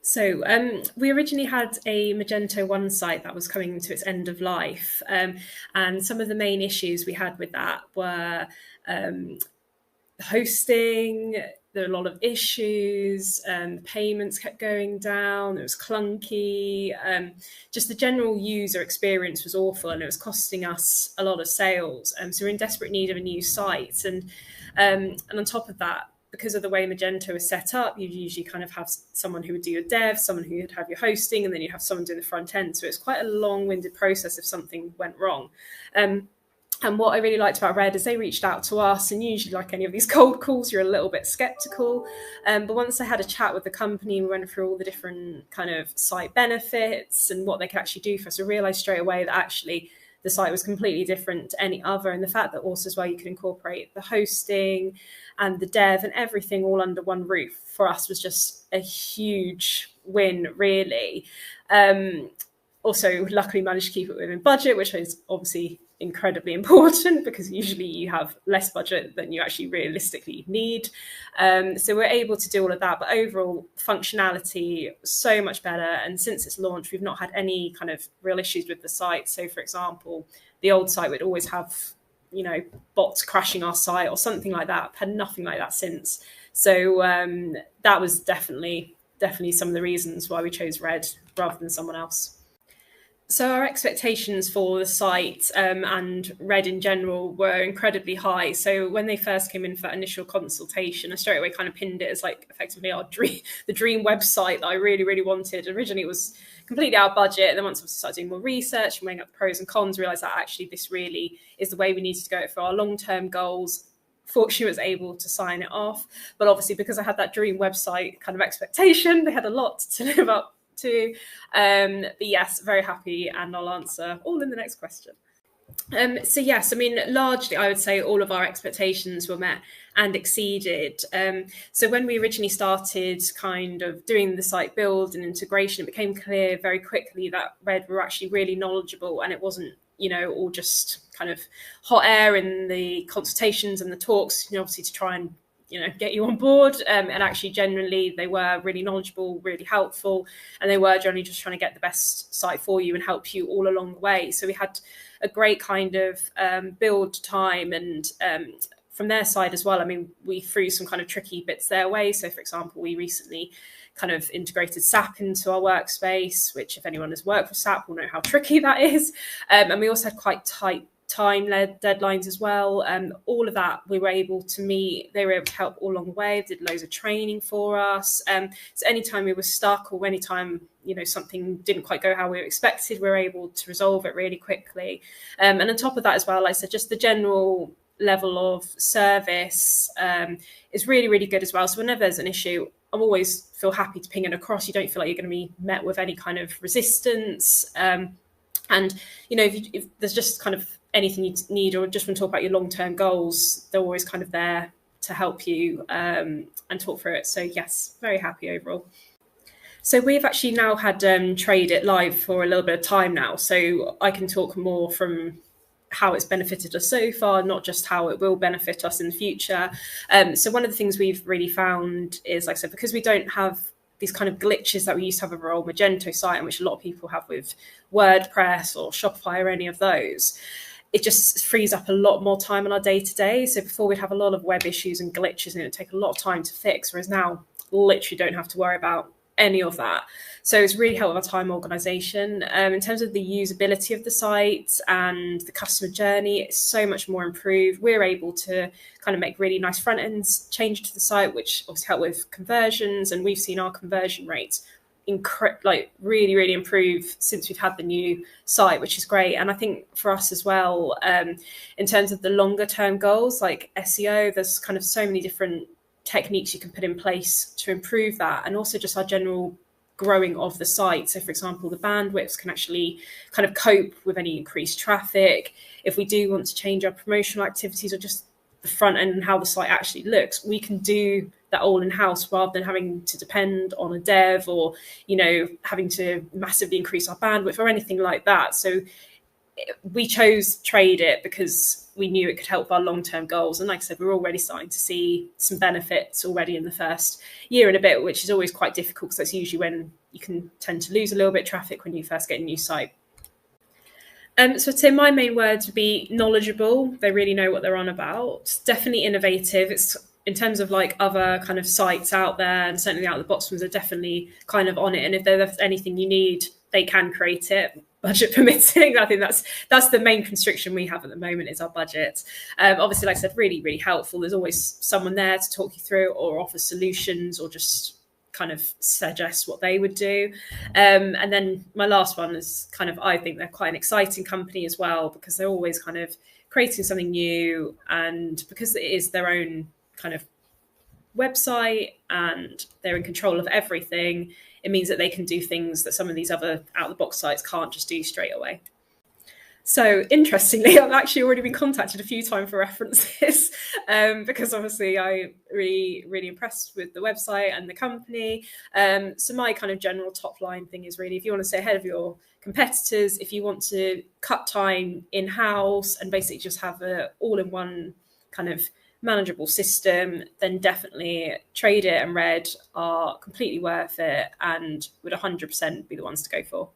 So we originally had a Magento 1 site that was coming to its end of life. And some of the main issues we had with that were hosting. There were a lot of issues, payments kept going down, it was clunky, just the general user experience was awful, and it was costing us a lot of sales. So we're in desperate need of a new site. And on top of that, because of the way Magento is set up, you usually kind of have someone who would do your dev, someone who would have your hosting, and then you have someone doing the front end. So it's quite a long-winded process if something went wrong. And what I really liked about Red is they reached out to us, and usually, like any of these cold calls, you're a little bit skeptical. But once I had a chat with the company, we went through all the different kind of site benefits and what they could actually do for us, I realized straight away that actually the site was completely different to any other. And the fact that also as well, you could incorporate the hosting and the dev and everything all under one roof for us was just a huge win, really. Also, luckily managed to keep it within budget, which is obviously incredibly important because usually you have less budget than you actually realistically need. So we're able to do all of that, but overall functionality so much better. And since its launch, we've not had any kind of real issues with the site. So for example, the old site would always have, bots crashing our site or something like that. Had nothing like that since. So that was definitely some of the reasons why we chose Red rather than someone else. So our expectations for the site and Red in general were incredibly high. So when they first came in for that initial consultation, I straight away kind of pinned it as like effectively the dream website that I really, really wanted. Originally, it was completely out of budget. And then once I started doing more research and weighing up the pros and cons, realised that actually this really is the way we needed to go for our long-term goals. Fortunately, was able to sign it off. But obviously, because I had that dream website kind of expectation, they had a lot to live up to. But yes, very happy, and I'll answer all in the next question. So yes, I mean, largely I would say all of our expectations were met and exceeded. So when we originally started kind of doing the site build and integration, it became clear very quickly that Red were actually really knowledgeable, and it wasn't all just kind of hot air in the consultations and the talks, obviously to try and get you on board. And actually, generally, they were really knowledgeable, really helpful, and they were generally just trying to get the best site for you and help you all along the way. So we had a great kind of build time, and from their side as well. I mean, we threw some kind of tricky bits their way. So, for example, we recently kind of integrated SAP into our workspace, which if anyone has worked with SAP will know how tricky that is. And we also had quite tight time-led deadlines as well. All of that we were able to meet. They were able to help all along the way, did loads of training for us. So anytime we were stuck or anytime something didn't quite go how we expected, we were able to resolve it really quickly. And on top of that as well, like I said, just the general level of service is really, really good as well. So whenever there's an issue, I always feel happy to ping it across. You don't feel like you're going to be met with any kind of resistance. And if there's just kind of anything you need or just want to talk about your long-term goals, they're always kind of there to help you and talk through it. So yes, very happy overall. So we've actually now had tradeit live for a little bit of time now. So I can talk more from how it's benefited us so far, not just how it will benefit us in the future. So one of the things we've really found is, like I said, because we don't have these kind of glitches that we used to have with our old Magento site, and which a lot of people have with WordPress or Shopify or any of those, it just frees up a lot more time on our day-to-day. So before we'd have a lot of web issues and glitches, and it would take a lot of time to fix, whereas now literally don't have to worry about any of that. So it's really helped with our time organization. In terms of the usability of the site and the customer journey, it's so much more improved. We're able to kind of make really nice front ends changes to the site, which obviously help with conversions. And we've seen our conversion rates really, really improve since we've had the new site, which is great. And I think for us as well, in terms of the longer term goals like SEO, there's kind of so many different techniques you can put in place to improve that, and also just our general growing of the site. So for example, the bandwidths can actually kind of cope with any increased traffic. If we do want to change our promotional activities or just the front end and how the site actually looks, we can do that all in-house rather than having to depend on a dev or having to massively increase our bandwidth or anything like that. So we chose tradeit because we knew it could help our long-term goals. And like I said, we're already starting to see some benefits already in the first year and a bit, which is always quite difficult because that's usually when you can tend to lose a little bit of traffic when you first get a new site. So Tim, my main words would be knowledgeable. They really know what they're on about. Definitely innovative. It's in terms of like other kind of sites out there, and certainly out of the box ones are definitely kind of on it. And if there's anything you need, they can create it, budget permitting. I think that's the main constriction we have at the moment is our budget. Obviously, like I said, really, really helpful. There's always someone there to talk you through or offer solutions or just kind of suggest what they would do. And then my last one is kind of, I think they're quite an exciting company as well, because they're always kind of creating something new, and because it is their own kind of website and they're in control of everything, it means that they can do things that some of these other out-of-the-box sites can't just do straight away. So interestingly, I've actually already been contacted a few times for references because obviously I'm really, really impressed with the website and the company. So my kind of general top line thing is really, if you want to stay ahead of your competitors, if you want to cut time in-house and basically just have a all-in-one kind of manageable system, then definitely tradeit and Red are completely worth it and would 100% be the ones to go for.